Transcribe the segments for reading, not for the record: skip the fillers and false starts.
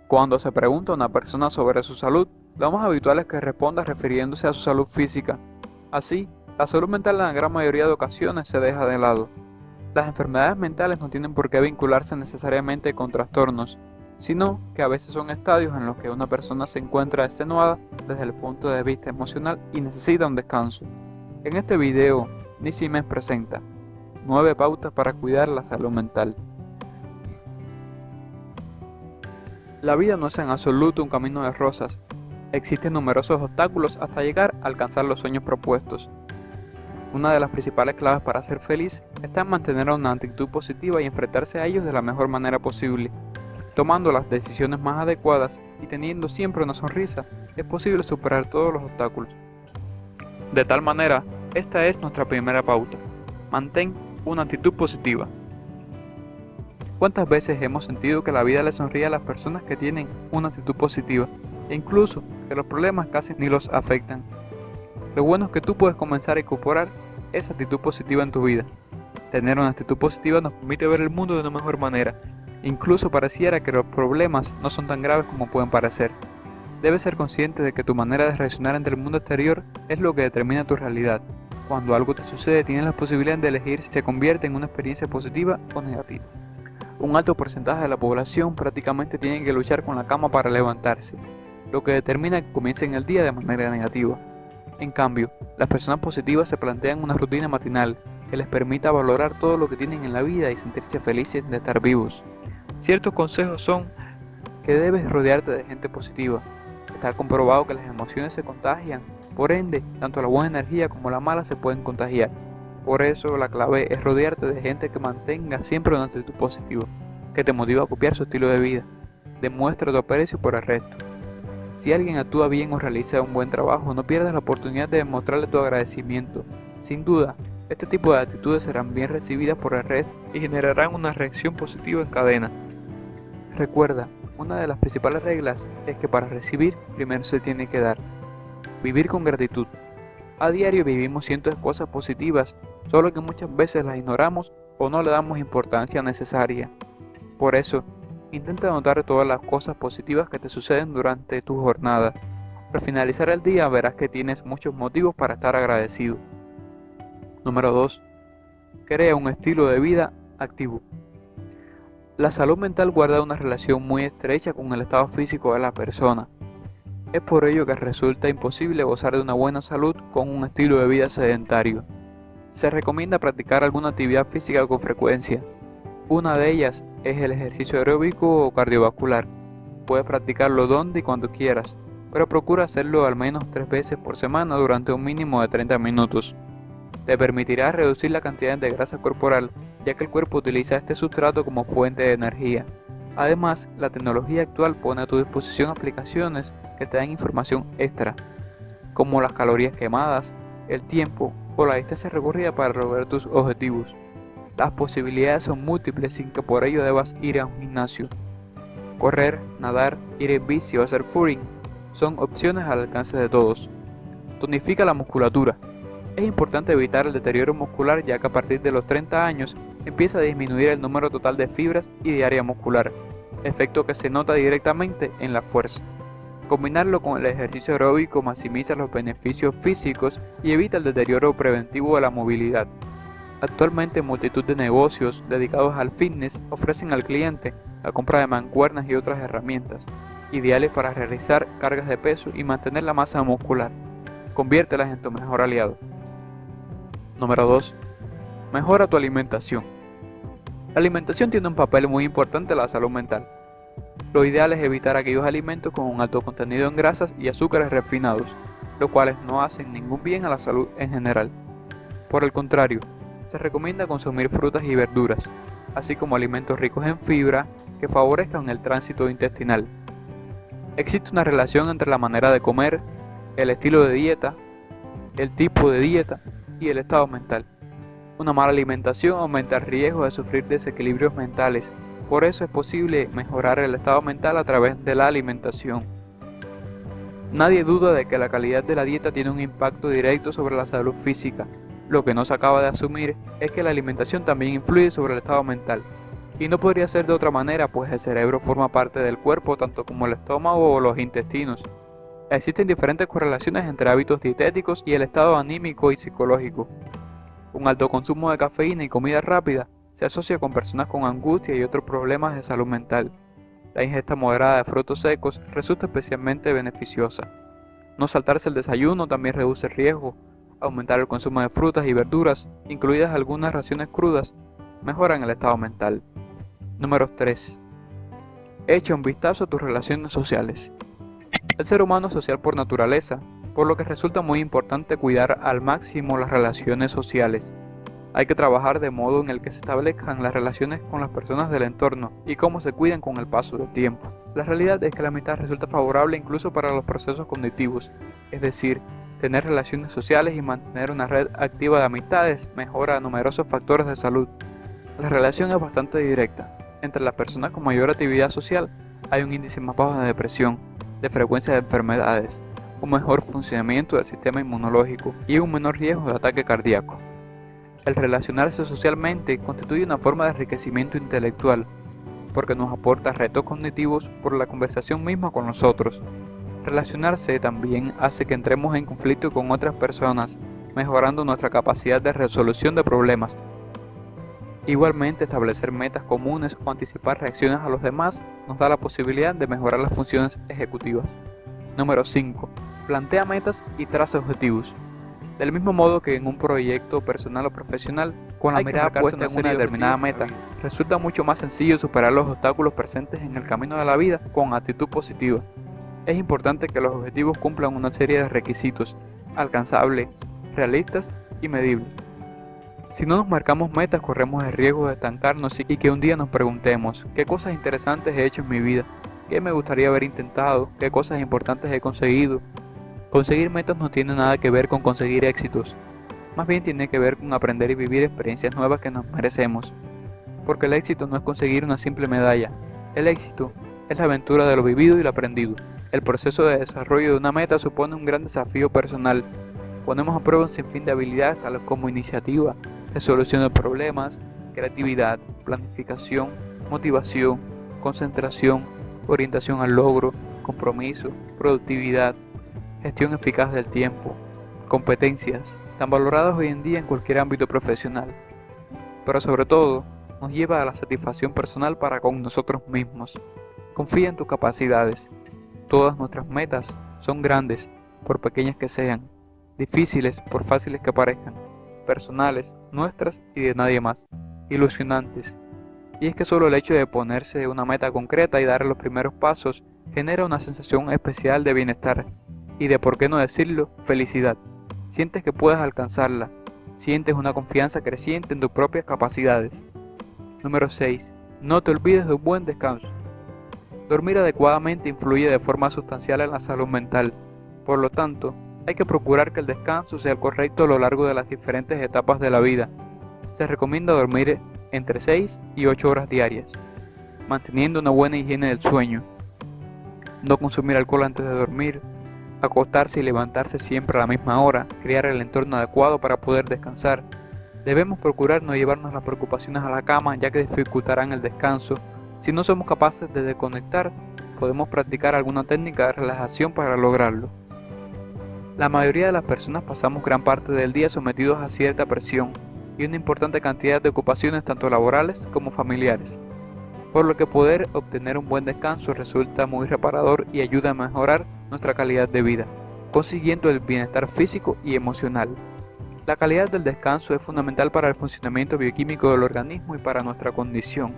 Cuando se pregunta a una persona sobre su salud, lo más habitual es que responda refiriéndose a su salud física. Así, la salud mental en la gran mayoría de ocasiones se deja de lado. Las enfermedades mentales no tienen por qué vincularse necesariamente con trastornos, sino que a veces son estadios en los que una persona se encuentra extenuada desde el punto de vista emocional y necesita un descanso. En este video, Nisimes presenta 9 pautas para cuidar la salud mental. La vida no es en absoluto un camino de rosas. Existen numerosos obstáculos hasta llegar a alcanzar los sueños propuestos. Una de las principales claves para ser feliz está en mantener una actitud positiva y enfrentarse a ellos de la mejor manera posible. Tomando las decisiones más adecuadas y teniendo siempre una sonrisa, es posible superar todos los obstáculos. De tal manera, esta es nuestra primera pauta. Mantén una actitud positiva. ¿Cuántas veces hemos sentido que la vida le sonríe a las personas que tienen una actitud positiva, e incluso que los problemas casi ni los afectan? Lo bueno es que tú puedes comenzar a incorporar esa actitud positiva en tu vida. Tener una actitud positiva nos permite ver el mundo de una mejor manera. Incluso pareciera que los problemas no son tan graves como pueden parecer. Debes ser consciente de que tu manera de reaccionar ante el mundo exterior es lo que determina tu realidad. Cuando algo te sucede, tienes la posibilidad de elegir si se convierte en una experiencia positiva o negativa. Un alto porcentaje de la población prácticamente tiene que luchar con la cama para levantarse, lo que determina que comiencen el día de manera negativa. En cambio, las personas positivas se plantean una rutina matinal que les permita valorar todo lo que tienen en la vida y sentirse felices de estar vivos. Ciertos consejos son que debes rodearte de gente positiva. Está comprobado que las emociones se contagian, por ende, tanto la buena energía como la mala se pueden contagiar. Por eso la clave es rodearte de gente que mantenga siempre una actitud positiva, que te motiva a copiar su estilo de vida. Demuestra tu aprecio por el resto. Si alguien actúa bien o realiza un buen trabajo, no pierdas la oportunidad de demostrarle tu agradecimiento. Sin duda, este tipo de actitudes serán bien recibidas por el resto y generarán una reacción positiva en cadena. Recuerda, una de las principales reglas es que para recibir, primero se tiene que dar. Vivir con gratitud. A diario vivimos cientos de cosas positivas, solo que muchas veces las ignoramos o no le damos importancia necesaria. Por eso, intenta anotar todas las cosas positivas que te suceden durante tu jornada. Al finalizar el día verás que tienes muchos motivos para estar agradecido. Número 2. Crea un estilo de vida activo. La salud mental guarda una relación muy estrecha con el estado físico de la persona. Es por ello que resulta imposible gozar de una buena salud con un estilo de vida sedentario. Se recomienda practicar alguna actividad física con frecuencia. Una de ellas es el ejercicio aeróbico o cardiovascular. Puedes practicarlo donde y cuando quieras, pero procura hacerlo al menos 3 veces por semana durante un mínimo de 30 minutos. Te permitirá reducir la cantidad de grasa corporal, ya que el cuerpo utiliza este sustrato como fuente de energía. Además, la tecnología actual pone a tu disposición aplicaciones que te dan información extra, como las calorías quemadas, el tiempo o la distancia recorrida para lograr tus objetivos. Las posibilidades son múltiples sin que por ello debas ir a un gimnasio. Correr, nadar, ir en bici o hacer footing son opciones al alcance de todos. Tonifica la musculatura. Es importante evitar el deterioro muscular, ya que a partir de los 30 años empieza a disminuir el número total de fibras y de área muscular, efecto que se nota directamente en la fuerza. Combinarlo con el ejercicio aeróbico maximiza los beneficios físicos y evita el deterioro preventivo de la movilidad. Actualmente multitud de negocios dedicados al fitness ofrecen al cliente la compra de mancuernas y otras herramientas, ideales para realizar cargas de peso y mantener la masa muscular. Conviértelas en tu mejor aliado. Número 2. Mejora tu alimentación. La alimentación tiene un papel muy importante en la salud mental. Lo ideal es evitar aquellos alimentos con un alto contenido en grasas y azúcares refinados, los cuales no hacen ningún bien a la salud en general. Por el contrario, se recomienda consumir frutas y verduras, así como alimentos ricos en fibra que favorezcan el tránsito intestinal. Existe una relación entre la manera de comer, el estilo de dieta, el tipo de dieta y el estado mental. Una mala alimentación aumenta el riesgo de sufrir desequilibrios mentales, por eso es posible mejorar el estado mental a través de la alimentación. Nadie duda de que la calidad de la dieta tiene un impacto directo sobre la salud física. Lo que no se acaba de asumir es que la alimentación también influye sobre el estado mental. Y no podría ser de otra manera, pues el cerebro forma parte del cuerpo tanto como el estómago o los intestinos. Existen diferentes correlaciones entre hábitos dietéticos y el estado anímico y psicológico. Un alto consumo de cafeína y comida rápida se asocia con personas con angustia y otros problemas de salud mental. La ingesta moderada de frutos secos resulta especialmente beneficiosa. No saltarse el desayuno también reduce el riesgo. Aumentar el consumo de frutas y verduras, incluidas algunas raciones crudas, mejoran el estado mental. Número 3. Echa un vistazo a tus relaciones sociales. El ser humano es social por naturaleza, por lo que resulta muy importante cuidar al máximo las relaciones sociales. Hay que trabajar de modo en el que se establezcan las relaciones con las personas del entorno y cómo se cuiden con el paso del tiempo. La realidad es que la amistad resulta favorable incluso para los procesos cognitivos, es decir, tener relaciones sociales y mantener una red activa de amistades mejora numerosos factores de salud. La relación es bastante directa. Entre las personas con mayor actividad social hay un índice más bajo de depresión, de frecuencia de enfermedades, un mejor funcionamiento del sistema inmunológico y un menor riesgo de ataque cardíaco. El relacionarse socialmente constituye una forma de enriquecimiento intelectual, porque nos aporta retos cognitivos por la conversación misma con nosotros. Relacionarse también hace que entremos en conflicto con otras personas, mejorando nuestra capacidad de resolución de problemas. Igualmente, establecer metas comunes o anticipar reacciones a los demás nos da la posibilidad de mejorar las funciones ejecutivas. Número 5. Plantea metas y traza objetivos. Del mismo modo que en un proyecto personal o profesional, con la mirada puesta en una determinada meta, resulta mucho más sencillo superar los obstáculos presentes en el camino de la vida con actitud positiva. Es importante que los objetivos cumplan una serie de requisitos alcanzables, realistas y medibles. Si no nos marcamos metas, corremos el riesgo de estancarnos y que un día nos preguntemos, ¿qué cosas interesantes he hecho en mi vida? ¿Qué me gustaría haber intentado? ¿Qué cosas importantes he conseguido? Conseguir metas no tiene nada que ver con conseguir éxitos, más bien tiene que ver con aprender y vivir experiencias nuevas que nos merecemos, porque el éxito no es conseguir una simple medalla, el éxito es la aventura de lo vivido y lo aprendido. El proceso de desarrollo de una meta supone un gran desafío personal. Ponemos a prueba un sinfín de habilidades tales como iniciativa, resolución de problemas, creatividad, planificación, motivación, concentración, orientación al logro, compromiso, productividad, gestión eficaz del tiempo, competencias, tan valoradas hoy en día en cualquier ámbito profesional. Pero sobre todo, nos lleva a la satisfacción personal para con nosotros mismos. Confía en tus capacidades. Todas nuestras metas son grandes, por pequeñas que sean, difíciles por fáciles que parezcan, personales, nuestras y de nadie más, ilusionantes. Y es que solo el hecho de ponerse una meta concreta y dar los primeros pasos genera una sensación especial de bienestar y de, por qué no decirlo, felicidad. Sientes que puedes alcanzarla, sientes una confianza creciente en tus propias capacidades. Número 6. No te olvides de un buen descanso. Dormir adecuadamente influye de forma sustancial en la salud mental. Por lo tanto, hay que procurar que el descanso sea el correcto a lo largo de las diferentes etapas de la vida. Se recomienda dormir entre 6 y 8 horas diarias, manteniendo una buena higiene del sueño. No consumir alcohol antes de dormir, acostarse y levantarse siempre a la misma hora, crear el entorno adecuado para poder descansar. Debemos procurar no llevarnos las preocupaciones a la cama, ya que dificultarán el descanso. Si no somos capaces de desconectar, podemos practicar alguna técnica de relajación para lograrlo. La mayoría de las personas pasamos gran parte del día sometidos a cierta presión y una importante cantidad de ocupaciones tanto laborales como familiares, por lo que poder obtener un buen descanso resulta muy reparador y ayuda a mejorar nuestra calidad de vida, consiguiendo el bienestar físico y emocional. La calidad del descanso es fundamental para el funcionamiento bioquímico del organismo y para nuestra condición,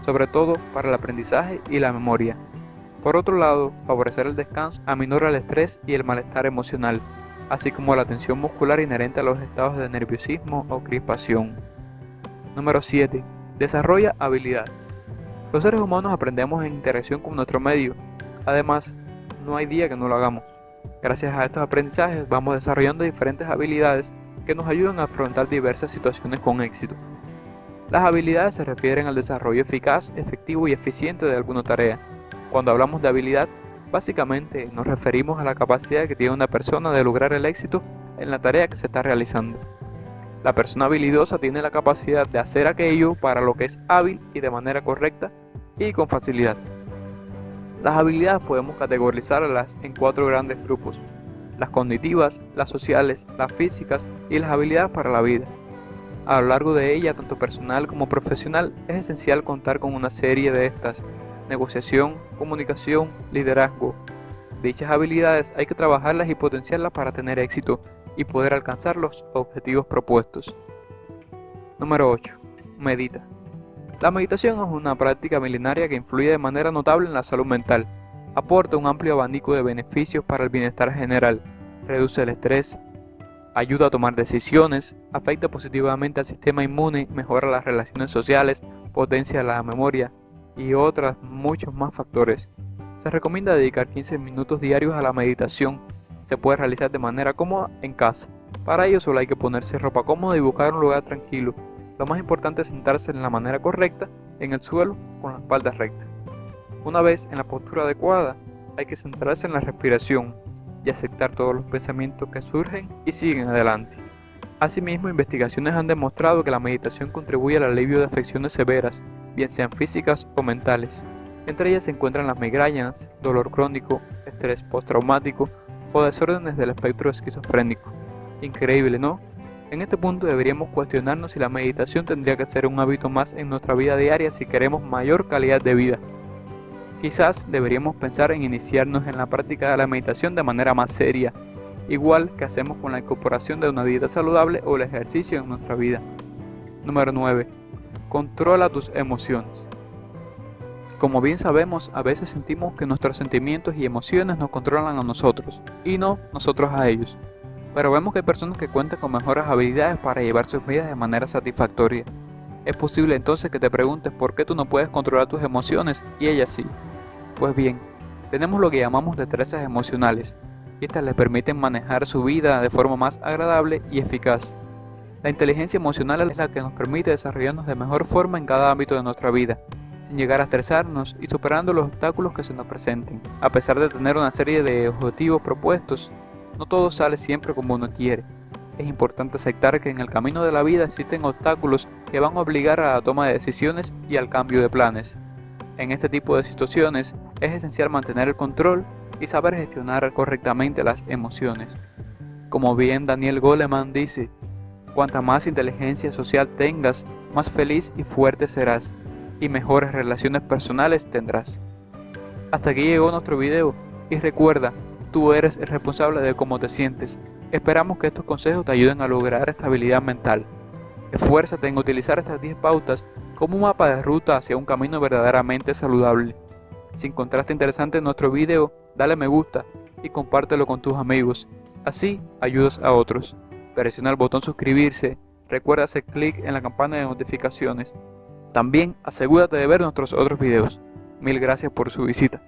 sobre todo para el aprendizaje y la memoria. Por otro lado, favorecer el descanso aminora el estrés y el malestar emocional, así como la tensión muscular inherente a los estados de nerviosismo o crispación. Número 7. Desarrolla habilidades. Los seres humanos aprendemos en interacción con nuestro medio. Además, no hay día que no lo hagamos. Gracias a estos aprendizajes vamos desarrollando diferentes habilidades que nos ayudan a afrontar diversas situaciones con éxito. Las habilidades se refieren al desarrollo eficaz, efectivo y eficiente de alguna tarea. Cuando hablamos de habilidad, básicamente nos referimos a la capacidad que tiene una persona de lograr el éxito en la tarea que se está realizando. La persona habilidosa tiene la capacidad de hacer aquello para lo que es hábil y de manera correcta y con facilidad. Las habilidades podemos categorizarlas en 4 grandes grupos: las cognitivas, las sociales, las físicas y las habilidades para la vida. A lo largo de ella, tanto personal como profesional, es esencial contar con una serie de estas: negociación, comunicación, liderazgo. Dichas habilidades hay que trabajarlas y potenciarlas para tener éxito y poder alcanzar los objetivos propuestos. Número 8. Medita. La meditación es una práctica milenaria que influye de manera notable en la salud mental. Aporta un amplio abanico de beneficios para el bienestar general, reduce el estrés, ayuda a tomar decisiones, afecta positivamente al sistema inmune, mejora las relaciones sociales, potencia la memoria y otros muchos más factores. Se recomienda dedicar 15 minutos diarios a la meditación. Se puede realizar de manera cómoda en casa. Para ello solo hay que ponerse ropa cómoda y buscar un lugar tranquilo. Lo más importante es sentarse en la manera correcta, en el suelo, con la espalda recta. Una vez en la postura adecuada, hay que centrarse en la respiración y aceptar todos los pensamientos que surgen y siguen adelante. Asimismo, investigaciones han demostrado que la meditación contribuye al alivio de afecciones severas, bien sean físicas o mentales. Entre ellas se encuentran las migrañas, dolor crónico, estrés postraumático o desórdenes del espectro esquizofrénico. Increíble, ¿no? En este punto deberíamos cuestionarnos si la meditación tendría que ser un hábito más en nuestra vida diaria si queremos mayor calidad de vida. Quizás deberíamos pensar en iniciarnos en la práctica de la meditación de manera más seria, igual que hacemos con la incorporación de una dieta saludable o el ejercicio en nuestra vida. Número 9. Controla tus emociones. Como bien sabemos, a veces sentimos que nuestros sentimientos y emociones nos controlan a nosotros, y no nosotros a ellos. Pero vemos que hay personas que cuentan con mejores habilidades para llevar sus vidas de manera satisfactoria. Es posible entonces que te preguntes por qué tú no puedes controlar tus emociones y ellas sí. Pues bien, tenemos lo que llamamos destrezas emocionales, y estas les permiten manejar su vida de forma más agradable y eficaz. La inteligencia emocional es la que nos permite desarrollarnos de mejor forma en cada ámbito de nuestra vida, sin llegar a estresarnos y superando los obstáculos que se nos presenten. A pesar de tener una serie de objetivos propuestos, no todo sale siempre como uno quiere. Es importante aceptar que en el camino de la vida existen obstáculos que van a obligar a la toma de decisiones y al cambio de planes. En este tipo de situaciones es esencial mantener el control y saber gestionar correctamente las emociones. Como bien Daniel Goleman dice, cuanta más inteligencia social tengas, más feliz y fuerte serás, y mejores relaciones personales tendrás. Hasta aquí llegó nuestro video, y recuerda, tú eres el responsable de cómo te sientes. Esperamos que estos consejos te ayuden a lograr estabilidad mental. Esfuérzate en utilizar estas 10 pautas como un mapa de ruta hacia un camino verdaderamente saludable. Si encontraste interesante nuestro video, dale me gusta y compártelo con tus amigos. Así ayudas a otros. Presiona el botón suscribirse, recuerda hacer clic en la campana de notificaciones. También asegúrate de ver nuestros otros videos. Mil gracias por su visita.